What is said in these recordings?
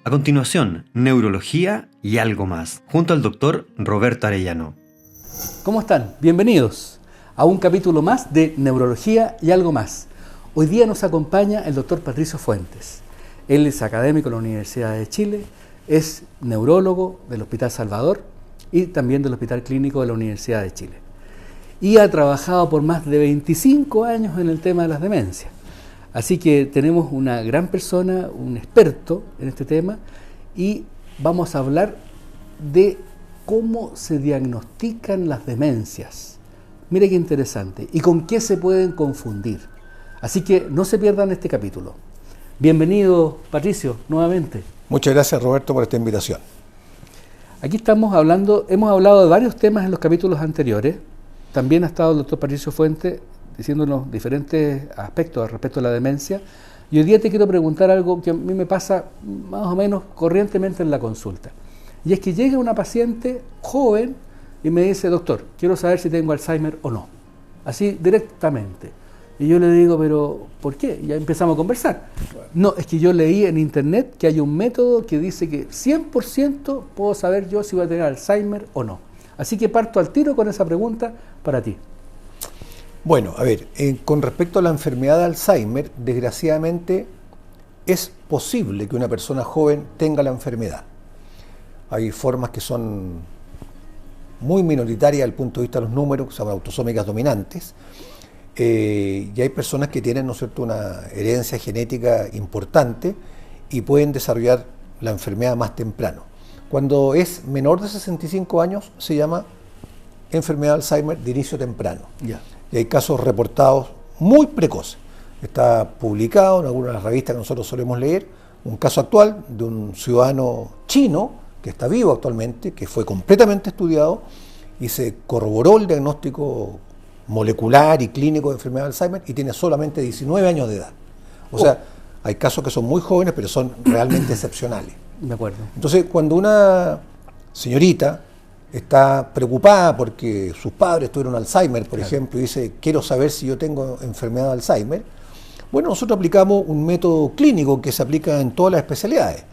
A continuación, neurología y algo más, junto al doctor Roberto Arellano. ¿Cómo están? Bienvenidos a un capítulo más de Neurología y algo más. Hoy día nos acompaña el doctor Patricio Fuentes. Él es académico de la Universidad de Chile, es neurólogo del Hospital Salvador y también del Hospital Clínico de la Universidad de Chile. Y ha trabajado por más de 25 años en el tema de las demencias. Así que tenemos una gran persona, un experto en este tema, y vamos a hablar de cómo se diagnostican las demencias. Mire qué interesante, y con qué se pueden confundir. Así que no se pierdan este capítulo. Bienvenido, Patricio, nuevamente. Muchas gracias, Roberto, por esta invitación. Aquí hemos hablado de varios temas en los capítulos anteriores. También ha estado el doctor Patricio Fuentes diciéndonos diferentes aspectos respecto a la demencia. Y hoy día te quiero preguntar algo que a mí me pasa más o menos corrientemente en la consulta. Y es que llega una paciente joven y me dice, doctor, quiero saber si tengo Alzheimer o no. Así directamente. Y yo le digo, pero ¿por qué? Y ya empezamos a conversar. No, es que yo leí en internet que hay un método que dice que 100% puedo saber yo si voy a tener Alzheimer o no. Así que parto al tiro con esa pregunta para ti. Bueno, a ver, con respecto a la enfermedad de Alzheimer, desgraciadamente es posible que una persona joven tenga la enfermedad. Hay formas que son muy minoritarias desde el punto de vista de los números, que se llaman autosómicas dominantes, y hay personas que tienen, ¿no es cierto?, una herencia genética importante y pueden desarrollar la enfermedad más temprano. Cuando es menor de 65 años se llama enfermedad de Alzheimer de inicio temprano. Ya. Y hay casos reportados muy precoces. Está publicado en algunas de las revistas que nosotros solemos leer, un caso actual de un ciudadano chino que está vivo actualmente, que fue completamente estudiado y se corroboró el diagnóstico molecular y clínico de enfermedad de Alzheimer y tiene solamente 19 años de edad. O sea, hay casos que son muy jóvenes, pero son realmente excepcionales. De acuerdo. Entonces, cuando una señorita está preocupada porque sus padres tuvieron Alzheimer, por ejemplo, y dice, quiero saber si yo tengo enfermedad de Alzheimer, bueno, nosotros aplicamos un método clínico que se aplica en todas las especialidades.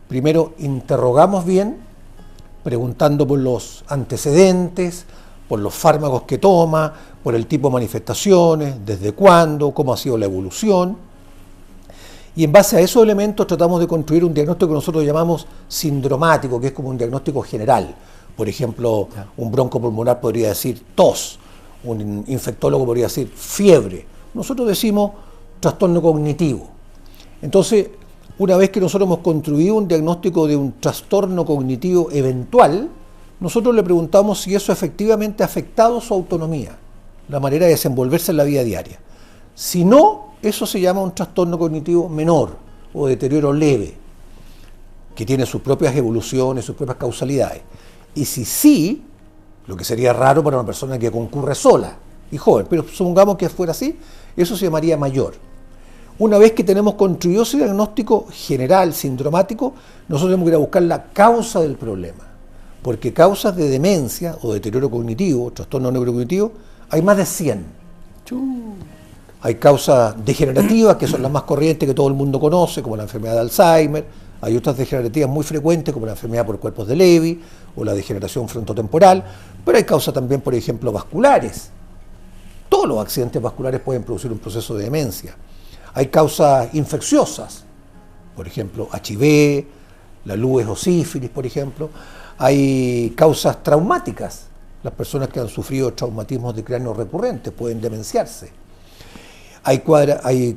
Primero, interrogamos bien, preguntando por los antecedentes, por los fármacos que toma, por el tipo de manifestaciones, desde cuándo, cómo ha sido la evolución. Y en base a esos elementos tratamos de construir un diagnóstico que nosotros llamamos sindromático, que es como un diagnóstico general. Por ejemplo, un broncopulmonar podría decir tos, un infectólogo podría decir fiebre. Nosotros decimos trastorno cognitivo. Entonces, una vez que nosotros hemos construido un diagnóstico de un trastorno cognitivo eventual, nosotros le preguntamos si eso efectivamente ha afectado su autonomía, la manera de desenvolverse en la vida diaria. Si no, eso se llama un trastorno cognitivo menor o deterioro leve, que tiene sus propias evoluciones, sus propias causalidades. Y si sí, lo que sería raro para una persona que concurre sola y joven, pero supongamos que fuera así, eso se llamaría mayor. Una vez que tenemos construido ese diagnóstico general, sindromático, nosotros tenemos que ir a buscar la causa del problema. Porque causas de demencia o deterioro cognitivo, trastorno neurocognitivo, hay más de 100. Hay causas degenerativas, que son las más corrientes que todo el mundo conoce, como la enfermedad de Alzheimer. Hay otras degenerativas muy frecuentes, como la enfermedad por cuerpos de Levy o la degeneración frontotemporal. Pero hay causas también, por ejemplo, vasculares. Todos los accidentes vasculares pueden producir un proceso de demencia. Hay causas infecciosas, por ejemplo, HIV, la lupus o sífilis, por ejemplo. Hay causas traumáticas. Las personas que han sufrido traumatismos de cráneo recurrentes pueden demenciarse. Hay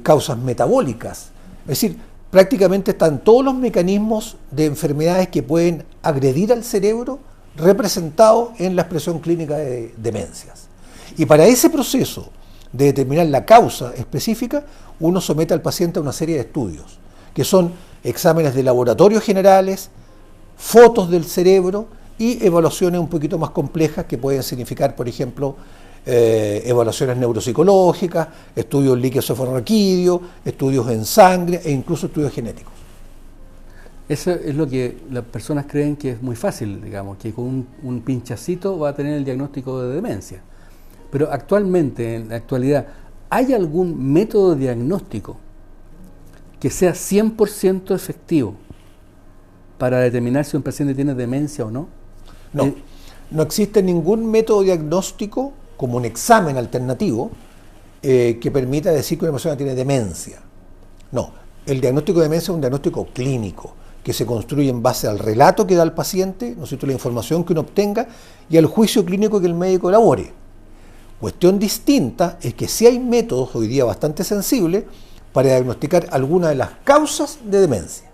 causas metabólicas. Es decir, prácticamente están todos los mecanismos de enfermedades que pueden agredir al cerebro representados en la expresión clínica de demencias. Y para ese proceso de determinar la causa específica, uno somete al paciente a una serie de estudios, que son exámenes de laboratorio generales, fotos del cerebro y evaluaciones un poquito más complejas que pueden significar, por ejemplo, evaluaciones neuropsicológicas, estudios líquidos cefalorraquídeos, estudios en sangre e incluso estudios genéticos. Eso es lo que las personas creen que es muy fácil, digamos, que con un pinchacito va a tener el diagnóstico de demencia. Pero actualmente, en la actualidad, ¿hay algún método diagnóstico que sea 100% efectivo para determinar si un paciente tiene demencia o no? No, no existe ningún método diagnóstico como un examen alternativo que permita decir que una persona tiene demencia. No, el diagnóstico de demencia es un diagnóstico clínico que se construye en base al relato que da el paciente, ¿no es cierto?, la información que uno obtenga y al juicio clínico que el médico elabore. Cuestión distinta es que sí hay métodos hoy día bastante sensibles para diagnosticar alguna de las causas de demencia.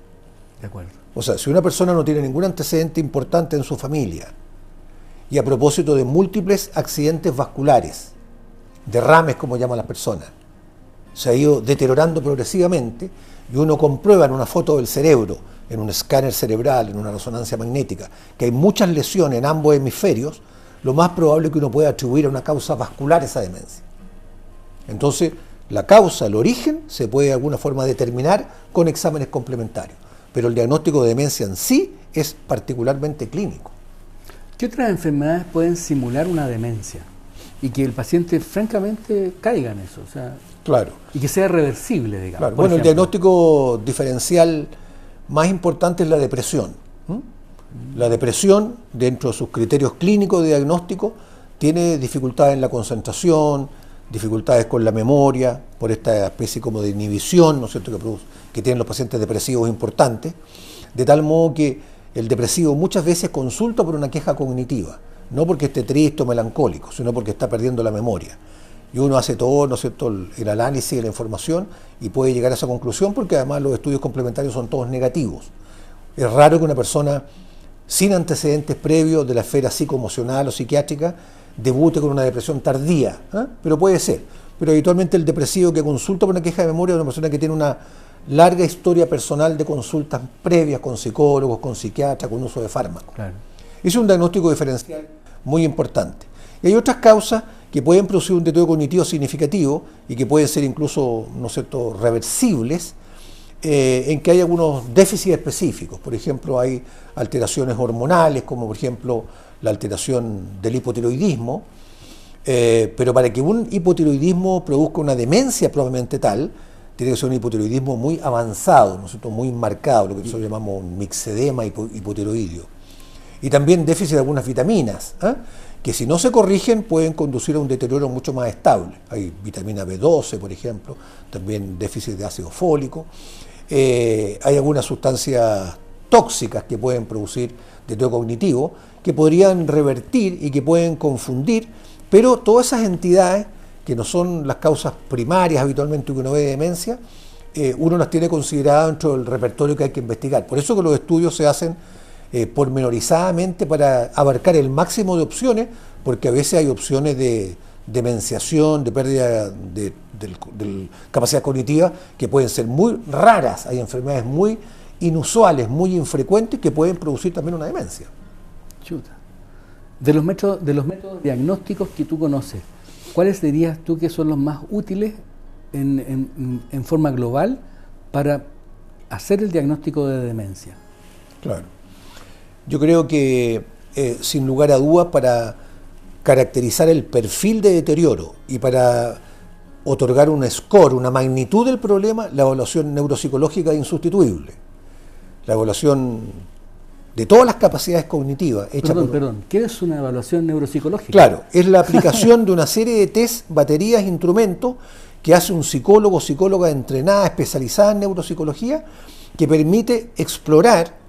De acuerdo. O sea, si una persona no tiene ningún antecedente importante en su familia, y a propósito de múltiples accidentes vasculares, derrames como llaman las personas, se ha ido deteriorando progresivamente y uno comprueba en una foto del cerebro, en un escáner cerebral, en una resonancia magnética, que hay muchas lesiones en ambos hemisferios, lo más probable es que uno pueda atribuir a una causa vascular esa demencia. Entonces, la causa, el origen, se puede de alguna forma determinar con exámenes complementarios, pero el diagnóstico de demencia en sí es particularmente clínico. ¿Qué otras enfermedades pueden simular una demencia? Y que el paciente francamente caiga en eso, o sea, Claro. y que sea reversible, digamos. Claro. Por Bueno, el ejemplo. diagnóstico diferencial más importante es la depresión. La depresión, dentro de sus criterios clínicos de diagnóstico, tiene dificultades en la concentración, dificultades con la memoria, por esta especie como de inhibición, ¿no es cierto?, que tienen los pacientes depresivos importantes, de tal modo que el depresivo muchas veces consulta por una queja cognitiva, no porque esté triste o melancólico, sino porque está perdiendo la memoria. Y uno hace todo, ¿no es cierto?, el análisis de la información y puede llegar a esa conclusión porque además los estudios complementarios son todos negativos. Es raro que una persona sin antecedentes previos de la esfera psicoemocional o psiquiátrica debute con una depresión tardía, pero puede ser. Pero habitualmente el depresivo que consulta por una queja de memoria es una persona que tiene una larga historia personal de consultas previas con psicólogos, con psiquiatras, con uso de fármacos. Claro. Es un diagnóstico diferencial muy importante. Y hay otras causas que pueden producir un deterioro cognitivo significativo y que pueden ser incluso, ¿no es cierto?, reversibles, en que hay algunos déficits específicos. Por ejemplo, hay alteraciones hormonales, como por ejemplo la alteración del hipotiroidismo, pero para que un hipotiroidismo produzca una demencia probablemente tal, tiene que ser un hipotiroidismo muy avanzado, ¿no es cierto?, muy marcado, lo que nosotros llamamos un mixedema hipotiroideo. Y también déficit de algunas vitaminas, que si no se corrigen pueden conducir a un deterioro mucho más estable. Hay vitamina B12, por ejemplo, también déficit de ácido fólico. Hay algunas sustancias tóxicas que pueden producir deterioro cognitivo, que podrían revertir y que pueden confundir, pero todas esas entidades, que no son las causas primarias habitualmente que uno ve de demencia, uno las tiene consideradas dentro del repertorio que hay que investigar. Por eso que los estudios se hacen pormenorizadamente para abarcar el máximo de opciones, porque a veces hay opciones de demenciación, de pérdida de capacidad cognitiva, que pueden ser muy raras. Hay enfermedades muy inusuales, muy infrecuentes, que pueden producir también una demencia. Chuta. De los métodos diagnósticos que tú conoces, ¿cuáles dirías tú que son los más útiles en forma global para hacer el diagnóstico de demencia? Claro. Yo creo que, sin lugar a dudas, para caracterizar el perfil de deterioro y para otorgar un score, una magnitud del problema, la evaluación neuropsicológica es insustituible. La evaluación de todas las capacidades cognitivas. Perdón, ¿qué es una evaluación neuropsicológica? Claro, es la aplicación de una serie de test, baterías, instrumentos que hace un psicólogo o psicóloga entrenada, especializada en neuropsicología, que permite explorar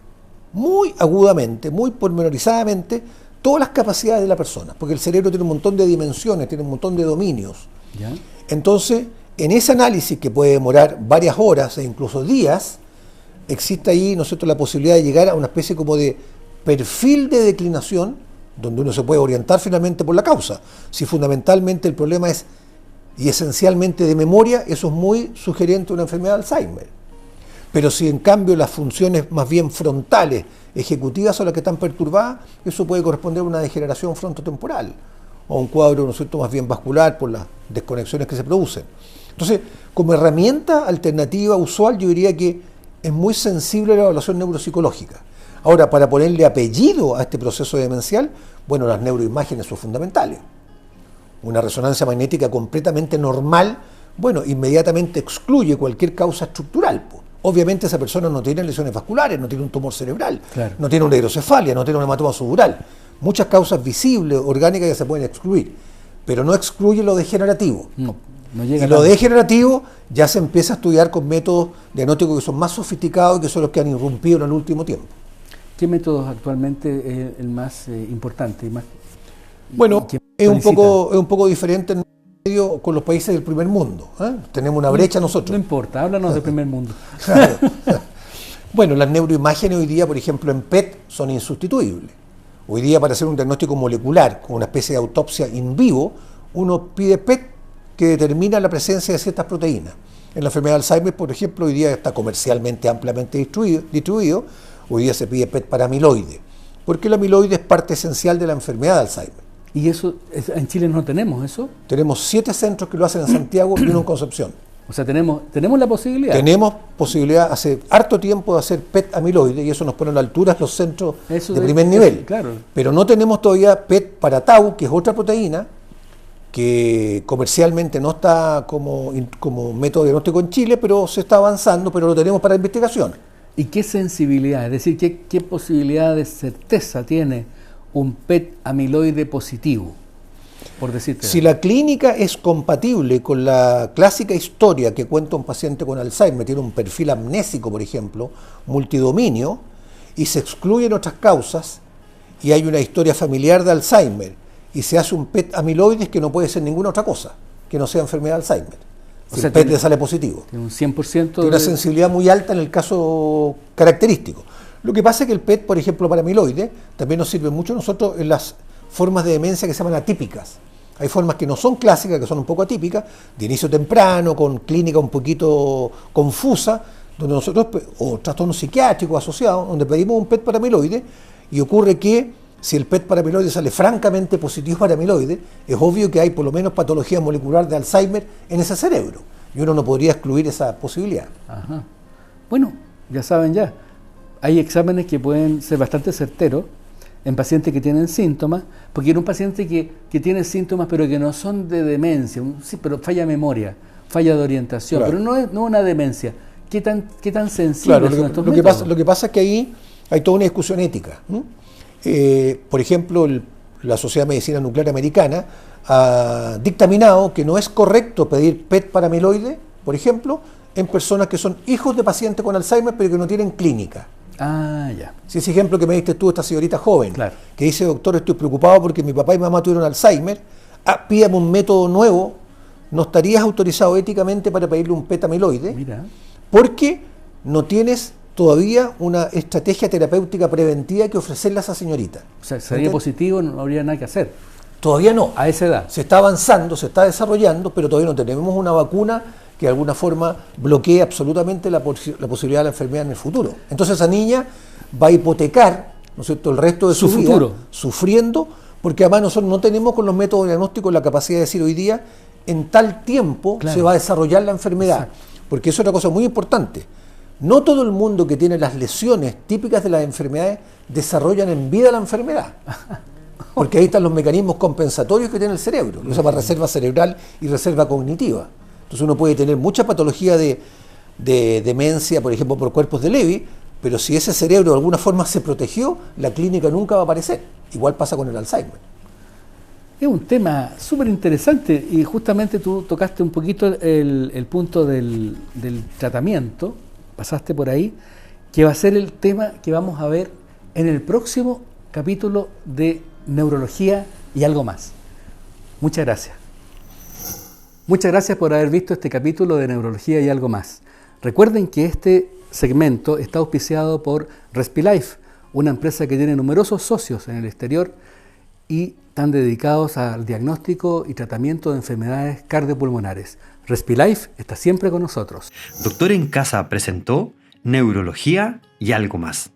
muy agudamente, muy pormenorizadamente, todas las capacidades de la persona, porque el cerebro tiene un montón de dimensiones, tiene un montón de dominios. ¿Ya? Entonces, en ese análisis, que puede demorar varias horas e incluso días, existe ahí, ¿no es cierto?, la posibilidad de llegar a una especie como de perfil de declinación, donde uno se puede orientar finalmente por la causa. Si fundamentalmente el problema es, y esencialmente de memoria, eso es muy sugerente a una enfermedad de Alzheimer. Pero si en cambio las funciones más bien frontales, ejecutivas, son las que están perturbadas, eso puede corresponder a una degeneración frontotemporal o a un cuadro, ¿no es cierto?, más bien vascular por las desconexiones que se producen. Entonces, como herramienta alternativa usual, yo diría que es muy sensible la evaluación neuropsicológica. Ahora, para ponerle apellido a este proceso demencial, bueno, las neuroimágenes son fundamentales. Una resonancia magnética completamente normal, bueno, inmediatamente excluye cualquier causa estructural, obviamente esa persona no tiene lesiones vasculares, no tiene un tumor cerebral, Claro. no tiene una hidrocefalia, no tiene un hematoma subdural. Muchas causas visibles, orgánicas, que se pueden excluir, pero no excluye lo degenerativo. No llega Y lo tanto. degenerativo ya se empieza a estudiar con métodos diagnósticos que son más sofisticados y que son los que han irrumpido en el último tiempo. ¿Qué métodos actualmente es el más importante? Bueno, ¿Y qué es un solicita? poco diferente en medio con los países del primer mundo, ¿eh? Tenemos una brecha No nosotros. importa, háblanos del primer mundo. Claro. Bueno, las neuroimágenes hoy día, por ejemplo, en PET son insustituibles. Hoy día, para hacer un diagnóstico molecular con una especie de autopsia in vivo, uno pide PET que determina la presencia de ciertas proteínas. En la enfermedad de Alzheimer, por ejemplo, hoy día está comercialmente ampliamente distribuido. Hoy día se pide PET para amiloide, porque el amiloide es parte esencial de la enfermedad de Alzheimer. ¿Y eso en Chile no tenemos eso? Tenemos 7 centros que lo hacen en Santiago y uno en Concepción. O sea, tenemos la posibilidad. Tenemos posibilidad hace harto tiempo de hacer PET amiloide y eso nos pone a la altura los centros Eso de de- primer eso, nivel. claro. Pero no tenemos todavía PET para tau, que es otra proteína que comercialmente no está como método diagnóstico en Chile, pero se está avanzando, pero lo tenemos para investigación. ¿Y qué sensibilidad? Es decir, ¿qué posibilidad de certeza tiene un PET amiloide positivo? Por decirte. Si la clínica es compatible con la clásica historia que cuenta un paciente con Alzheimer, tiene un perfil amnésico, por ejemplo, multidominio, y se excluyen otras causas, y hay una historia familiar de Alzheimer, y se hace un PET amiloides que no puede ser ninguna otra cosa, que no sea enfermedad de Alzheimer. O Si sea, el PET tiene- le sale positivo. Tiene un 100% Tiene una de... sensibilidad muy alta en el caso característico. Lo que pasa es que el PET, por ejemplo, para amiloide, también nos sirve mucho a nosotros en las formas de demencia que se llaman atípicas. Hay formas que no son clásicas, que son un poco atípicas, de inicio temprano, con clínica un poquito confusa, donde nosotros, o trastornos psiquiátricos asociados, donde pedimos un PET para amiloide, y ocurre que si el PET para amiloide sale francamente positivo para amiloide, es obvio que hay por lo menos patología molecular de Alzheimer en ese cerebro, y uno no podría excluir esa posibilidad. Ajá. Bueno, ya saben ya. Hay exámenes que pueden ser bastante certeros en pacientes que tienen síntomas, porque en un paciente que tiene síntomas pero que no son de demencia, sí, pero falla memoria, falla de orientación, Claro. pero no es una demencia. ¿Qué tan sensibles Claro, son estos lo métodos? que pasa es que ahí hay toda una discusión ética, ¿no? Por ejemplo, la Sociedad de Medicina Nuclear Americana ha dictaminado que no es correcto pedir PET para amiloide, por ejemplo, en personas que son hijos de pacientes con Alzheimer pero que no tienen clínica. Ah, ya. Si ese ejemplo que me diste tú, esta señorita joven, Claro. que dice, doctor, estoy preocupado porque mi papá y mamá tuvieron Alzheimer, pídame un método nuevo, ¿no estarías autorizado éticamente para pedirle un PET amiloide? Mira. Porque no tienes todavía una estrategia terapéutica preventiva que ofrecerle a esa señorita. O sea, sería ¿Entiendes? positivo, no habría nada que hacer Todavía no. a esa edad. Se está avanzando, se está desarrollando, pero todavía no tenemos una vacuna que de alguna forma bloquee absolutamente la posibilidad de la enfermedad en el futuro. Entonces esa niña va a hipotecar, ¿no es cierto?, el resto de Su su vida futuro. sufriendo, porque además nosotros no tenemos con los métodos diagnósticos la capacidad de decir hoy día en tal tiempo Claro. se va a desarrollar la enfermedad. Exacto. Porque eso es una cosa muy importante. No todo el mundo que tiene las lesiones típicas de las enfermedades desarrollan en vida la enfermedad. Porque ahí están los mecanismos compensatorios que tiene el cerebro. Lo llama reserva cerebral y reserva cognitiva. Entonces uno puede tener mucha patología de demencia, por ejemplo, por cuerpos de Levy, pero si ese cerebro de alguna forma se protegió, la clínica nunca va a aparecer. Igual pasa con el Alzheimer. Es un tema súper interesante y justamente tú tocaste un poquito el punto del tratamiento, pasaste por ahí, que va a ser el tema que vamos a ver en el próximo capítulo de Neurología y algo más. Muchas gracias. Muchas gracias por haber visto este capítulo de Neurología y algo más. Recuerden que este segmento está auspiciado por Respilife, una empresa que tiene numerosos socios en el exterior y están dedicados al diagnóstico y tratamiento de enfermedades cardiopulmonares. Respilife está siempre con nosotros. Doctor en Casa presentó Neurología y algo más.